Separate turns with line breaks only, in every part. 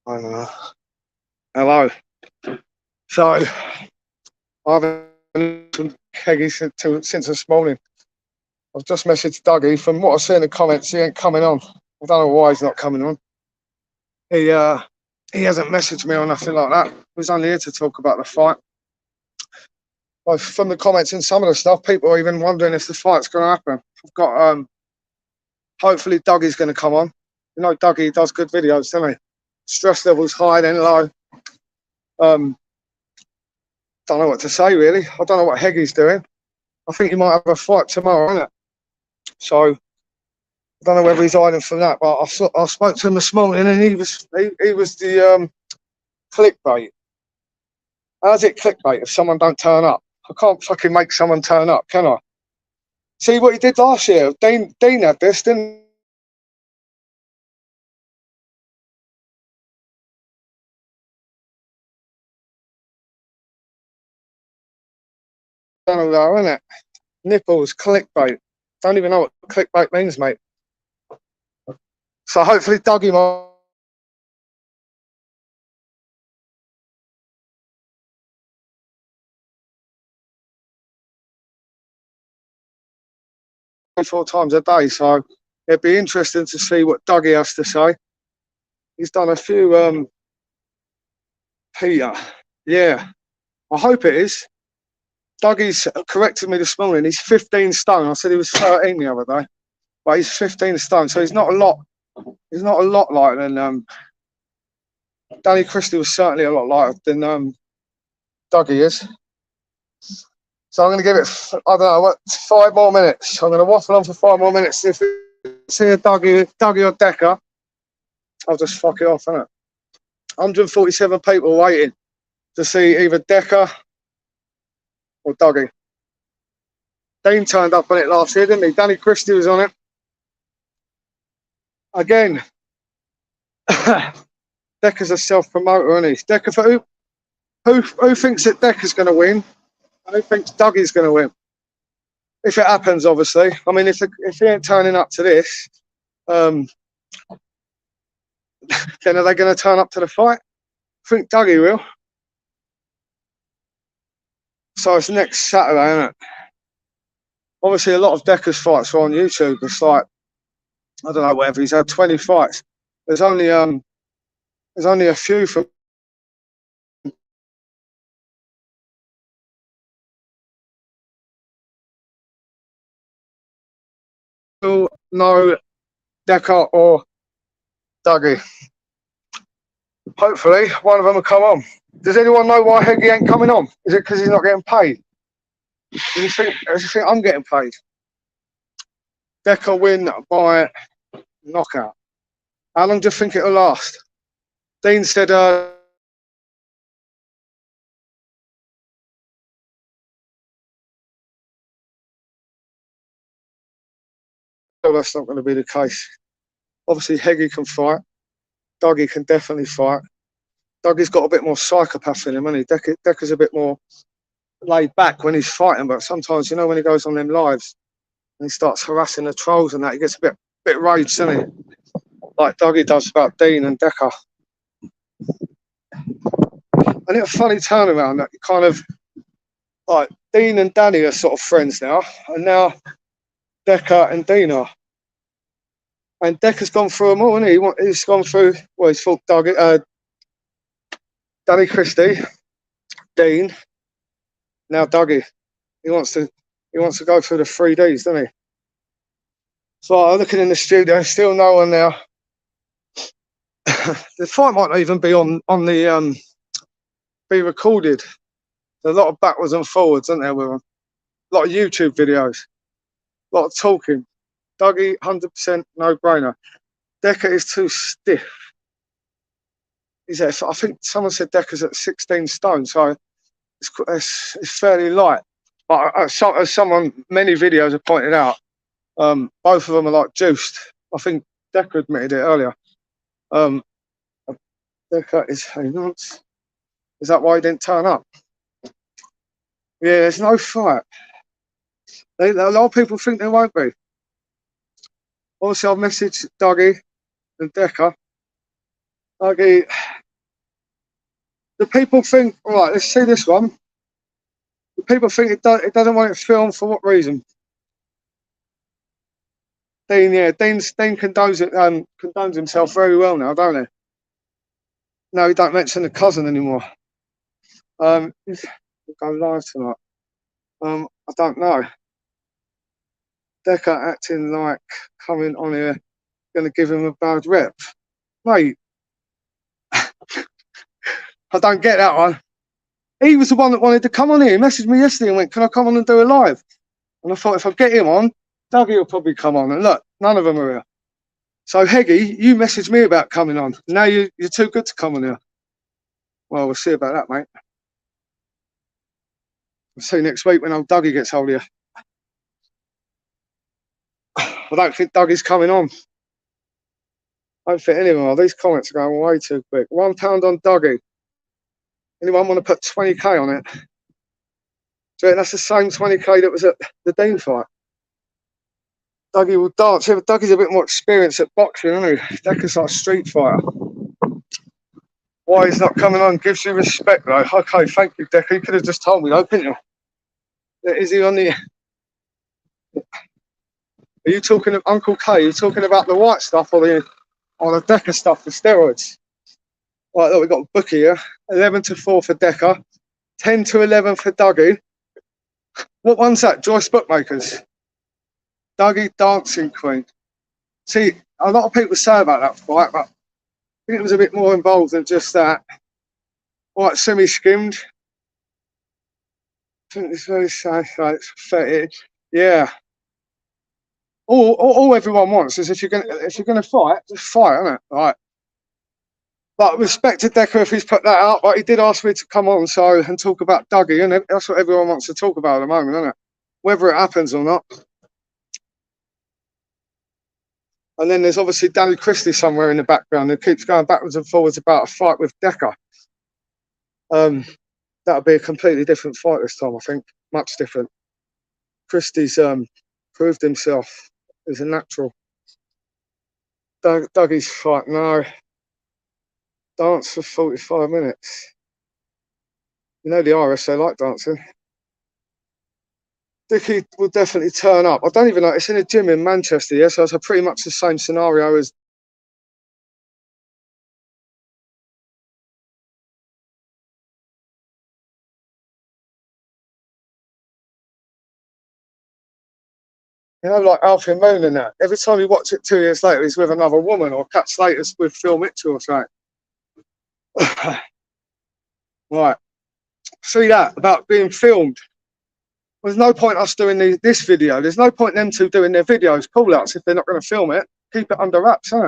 I know. Hello. So, I haven't listened to Heggie since this morning. I've just messaged Dougie. From what I see in the comments, he ain't coming on. I don't know why he's not coming on. He hasn't messaged me or nothing like that. He was only here to talk about the fight. Well, from the comments and some of the stuff, people are even wondering if the fight's going to happen. I've got, hopefully Dougie's going to come on. You know, Dougie does good videos, doesn't he? Stress levels high, then low. Don't know what to say, really. I don't know what Heggie's doing. I think he might have a fight tomorrow, isn't it? So, I don't know whether he's hiding from that, but I spoke to him this morning and he was the clickbait. How's it clickbait if someone don't turn up? I can't fucking make someone turn up, can I? See what he did last year? Dean had this, didn't he? Isn't it? Nipples, clickbait. Don't even know what clickbait means, mate. So hopefully Dougie might. 4 times a day, so it'd be interesting to see what Dougie has to say. He's done a few Peter. Yeah, I hope it is. Dougie's corrected me this morning. He's 15 stone. I said he was 13 the other day, but he's 15 stone, so he's not a lot. He's not a lot lighter than Danny Christie was certainly a lot lighter than Dougie is. So I'm going to give it, I don't know, what, 5 more minutes. I'm going to waffle on for 5 more minutes. If it's here Dougie or Decca, I'll just fuck it off, innit? 147 people waiting to see either Decca or Dougie. Dean turned up on it last year, didn't he? Danny Christie was on it. Again, Decca's a self-promoter, isn't he? Decca, for who thinks that Decca's going to win? And who thinks Dougie's going to win? If it happens, obviously. I mean, if he ain't turning up to this, then are they going to turn up to the fight? I think Dougie will. So it's next Saturday, isn't it? Obviously, a lot of Decca's fights are on YouTube. It's like, I don't know, whatever. He's had 20 fights. There's only a few from. No, Decca or Dougie. Hopefully, one of them will come on. Does anyone know why Heggie ain't coming on? Is it because he's not getting paid? Do you think I'm getting paid? Decca win by knockout. How long do you think it'll last? Dean said no, that's not going to be the case. Obviously, Heggie can fight. Dougie can definitely fight. Dougie's got a bit more psychopath in him, hasn't he? Decca's a bit more laid back when he's fighting, but sometimes, you know, when he goes on them lives and he starts harassing the trolls and that, he gets a bit raged, doesn't he? Like Dougie does about Dean and Decca. And it's a funny turnaround that kind of, like, Dean and Danny are sort of friends now, and now Decca and Dean are. And Decca's gone through them all, hasn't he? He's gone through, well, he's fought Danny Christie, Dean, now Dougie. He wants to go through the 3Ds, doesn't he? So I'm looking in the studio, still no one there. The fight might not even be on the be recorded. There's a lot of backwards and forwards, isn't there, with them? A lot of YouTube videos, a lot of talking. Dougie, 100% no-brainer. Decca is too stiff. I think someone said Decca's at 16 stone, so it's fairly light. But as many videos have pointed out, both of them are like juiced. I think Decca admitted it earlier. Decca is nuts. Is that why he didn't turn up? Yeah, there's no fight. A lot of people think there won't be. Obviously, I've messaged Dougie and Decca. Dougie, The people think, all right, let's see this one. The people think it doesn't want it filmed for what reason? Dean, yeah, Dean condones himself very well now, don't he? No, he don't mention the cousin anymore. We'll go live tonight. I don't know. Decca acting like coming on here, going to give him a bad rep. Mate, I don't get that one. He was the one that wanted to come on here. He messaged me yesterday and went, can I come on and do a live? And I thought, if I get him on, Dougie will probably come on. And look, none of them are here. So, Heggie, you messaged me about coming on. Now you're too good to come on here. Well, we'll see about that, mate. We'll see next week when old Dougie gets hold of you. I don't think Dougie's coming on. I don't think any of them are. These comments are going way too quick. £1 on Dougie. Anyone want to put 20k on it? Do you think that's the same 20k that was at the Dean fight? Dougie will dance. Yeah, but Dougie's a bit more experienced at boxing, isn't he? Decca's like a street fighter. Why he's not coming on gives you respect, though. Okay, thank you, Decca. You could have just told me, though, couldn't you? Is he on the... Are you talking of Uncle K? Are you talking about the white stuff or the Decca stuff, the steroids? Right, look, we've got a bookie here. 11-4 for Decca. 10-11 for Dougie. What one's that? Joyce Bookmakers. Dougie Dancing Queen. See, a lot of people say about that fight, but I think it was a bit more involved than just that. Right, semi-skimmed. I think it's very sad. It's pathetic. Yeah. All everyone wants is if you're gonna fight, just fight, isn't it? Right. But respect to Decca if he's put that out. But he did ask me to come on and talk about Dougie, and that's what everyone wants to talk about at the moment, isn't it? Whether it happens or not. And then there's obviously Danny Christie somewhere in the background who keeps going backwards and forwards about a fight with Decca. That'll be a completely different fight this time, I think. Much different. Christie's proved himself as a natural. Dougie's fight, no. Dance for 45 minutes. You know the Irish, they like dancing. Dickie will definitely turn up. I don't even know. It's in a gym in Manchester, yeah, so it's pretty much the same scenario as like Alfie Moon and that. Every time you watch it 2 years later, he's with another woman, or Cat Slater's with Phil Mitchell or something. Right. See that about being filmed. There's no point us doing this video. There's no point them two doing their videos, call-outs, if they're not going to film it. Keep it under wraps, isn't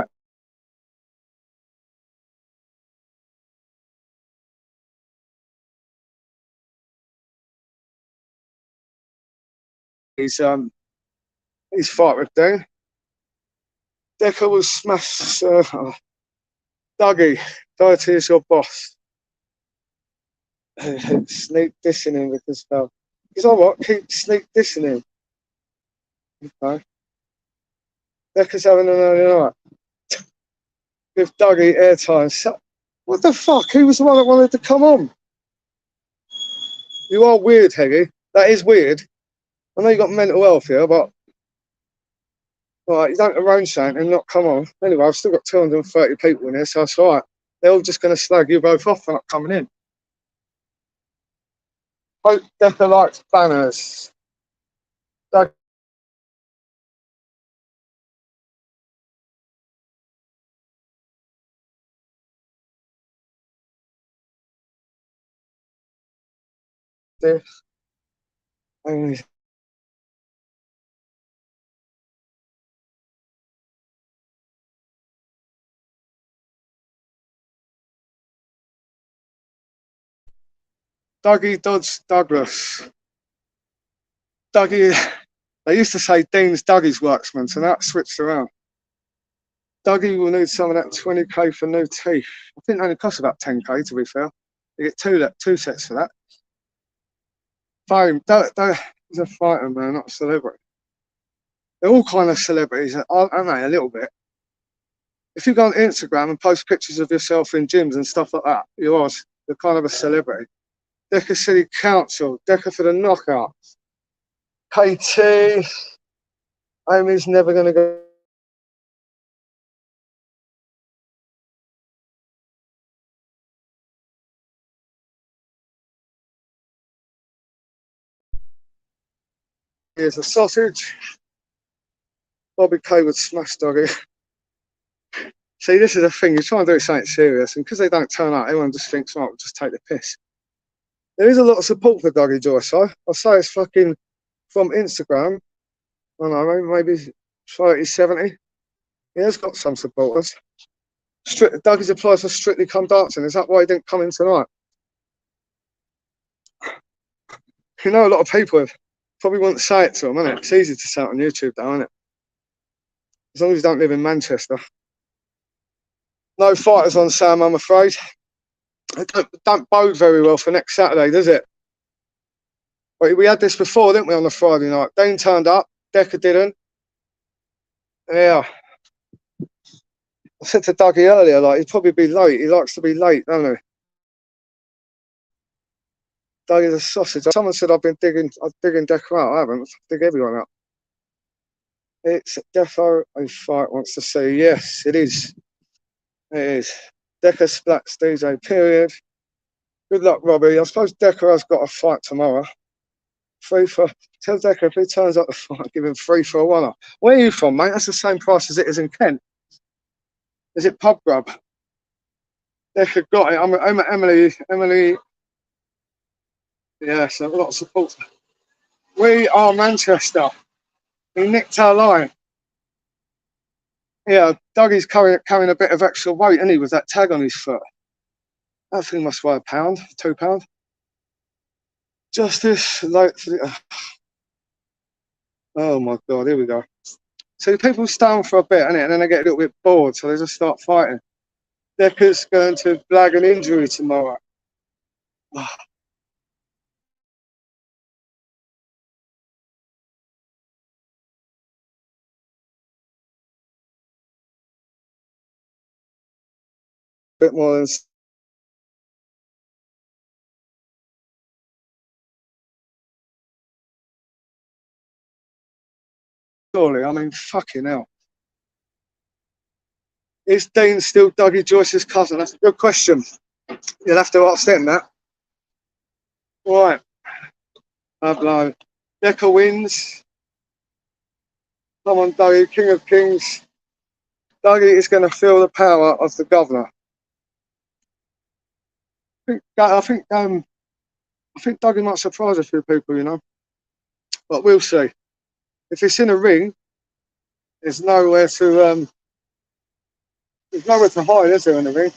it? His fight with Dean. Decca will smash Dougie. Doughty is your boss. Sneak dissing him because you know what? Keep sneak dissing him. Okay. Decca's having an early night. Give Dougie airtime. So, what the fuck? Who was the one that wanted to come on? You are weird, Heggie. That is weird. I know you got mental health here, but you don't arrange something and not come on. Anyway, I've still got 230 people in here, so that's all right. They're all just going to slag you both off for not coming in. Hope Decca likes banners. This. And Dougie Dodds Douglas. Dougie, they used to say Dean's Dougie's worksman, so that switched around. Dougie will need some of that 20k for new teeth. I think it only costs about 10k, to be fair. You get two sets for that. Fame. He's a fighter, man, not a celebrity. They're all kind of celebrities, aren't they? A little bit. If you go on Instagram and post pictures of yourself in gyms and stuff like that, you are They're kind of a celebrity. Decca City Council, Decca for the knockout. KT, Amy's never going to go. Here's a sausage. Bobby K would smash Dougie. See, this is the thing. You try and do something serious, and because they don't turn up, everyone just thinks, right, we'll just take the piss. There is a lot of support for Dougie Joyce, though. I'll say it's fucking from Instagram. I don't know, maybe 30, 70. He has got some supporters. Dougie's applied for Strictly Come Dancing. Is that why he didn't come in tonight? You know, a lot of people probably wouldn't say it to him, isn't it? It's easy to say it on YouTube, though, isn't it? As long as you don't live in Manchester. No fighters on Sam, I'm afraid. It don't bode very well for next Saturday, does it? But we had this before, didn't we, on the Friday night? Dean turned up, Decca didn't. Yeah. I said to Dougie earlier, like, he'd probably be late. He likes to be late, doesn't he? Dougie's a sausage. Someone said I'm digging Decca out. I haven't. I dig everyone out. It's Defo a fight wants to see. Yes, it is. It is. Decca splats DJ, period. Good luck, Robbie. I suppose Decca has got a fight tomorrow. Tell Decca if he turns up the fight, give him 3 for a one. Where are you from, mate? That's the same price as it is in Kent. Is it pub grub? Decca got it. I'm Emily. Yes, a lot of support. We are Manchester. He nicked our line. Yeah, Dougie's carrying a bit of extra weight, and he with that tag on his foot. That thing must weigh £1, £2. Justice, like, oh my God, here we go. So people stay on for a bit, innit, and then they get a little bit bored, so they just start fighting. Decca's going to blag an injury tomorrow. Bit more than surely. I mean, fucking hell. Is Dean still Dougie Joyce's cousin? That's a good question. You'll have to ask them that. Right. Pablo. Decca wins. Come on, Dougie, King of Kings. Dougie is going to feel the power of the governor. I think Dougie might surprise a few people, you know. But we'll see. If it's in a ring, there's nowhere to hide, is there, in the ring?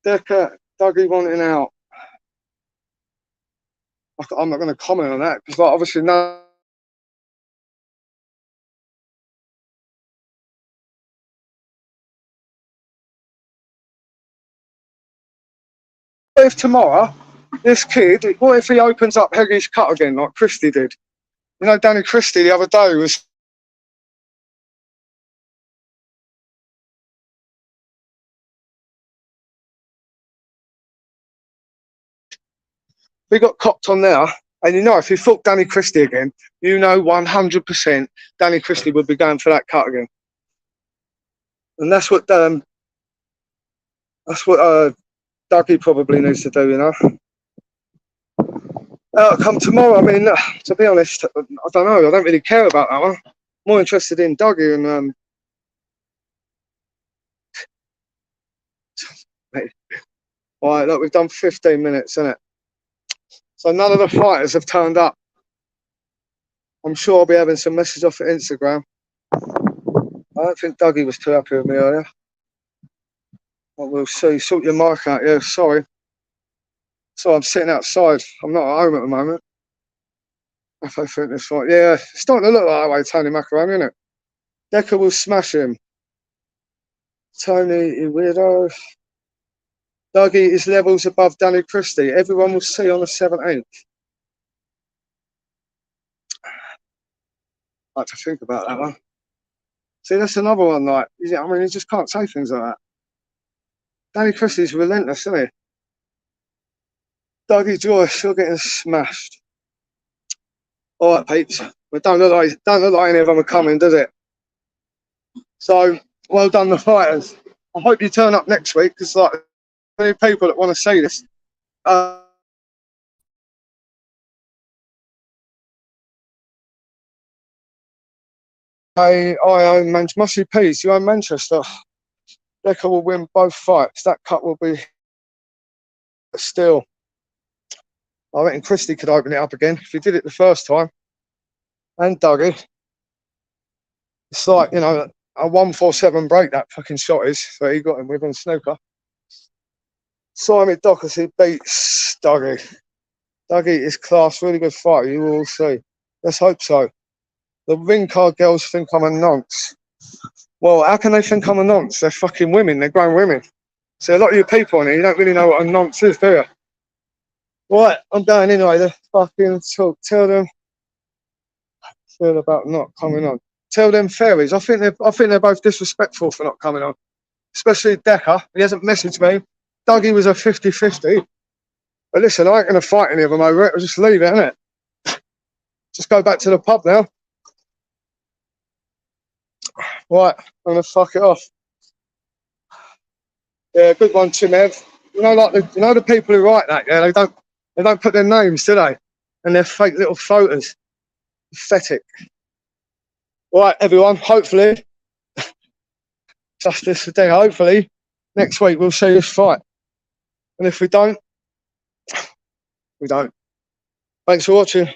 Decca, Dougie wanting out. I'm not going to comment on that because, like, obviously, no. What if tomorrow, this kid, what if he opens up Heggie's cut again, like Christie did? You know, Danny Christie the other day was. We got copped on there, and you know, if he fought Danny Christie again, you know 100% Danny Christie would be going for that cut again. And that's what Dougie probably needs to do, you know. Outcome tomorrow, I mean, to be honest, I don't know. I don't really care about that one. More interested in Dougie and all right, look, we've done 15 minutes, innit? So none of the fighters have turned up. I'm sure I'll be having some messages off at Instagram. I don't think Dougie was too happy with me earlier. But we'll see. Sort your mic out, yeah, sorry. So I'm sitting outside. I'm not at home at the moment. If I think this fight, yeah, it's starting to look like that way, Tony Macaroni, isn't it? Decca will smash him. Tony, you weirdo. Dougie is levels above Danny Christie. Everyone will see on the 17th. I like to think about that one. See, that's another one, like, I mean, you just can't say things like that. Danny Christie's relentless, isn't he? Dougie Joyce, you're getting smashed. All right, peeps. But don't look like any of them are coming, does it? So, well done, the fighters. I hope you turn up next week, because like many people that want to see this. I own Mushy Peas. You own Manchester. Decca will win both fights. That cut will be still. I reckon Christie could open it up again if he did it the first time. And Dougie. It's like, you know, a 147 break that fucking shot is. So he got him with a snooker. Simon Doherty beats Dougie. Dougie is class, really good fighter. You will see. Let's hope so. The ring card girls think I'm a nonce. Well, how can they think I'm a nonce? They're fucking women. They're grown women. So a lot of you people on here, you don't really know what a nonce is, do you? Right, I'm going anyway. They fucking talk. Tell them. Feel about not coming on. Tell them fairies. I think they're both disrespectful for not coming on. Especially Decca. He hasn't messaged me. Dougie was a 50-50. But listen, I ain't going to fight any of them over it. I'll just leave it, innit? Just go back to the pub now. Right, I'm going to fuck it off. Yeah, good one, Chimev. You know, like the people who write that, yeah, they don't put their names, do they? And their fake little photos. Pathetic. Right, everyone, hopefully, justice for day, hopefully, next week we'll see this fight. And if we don't, we don't. Thanks for watching.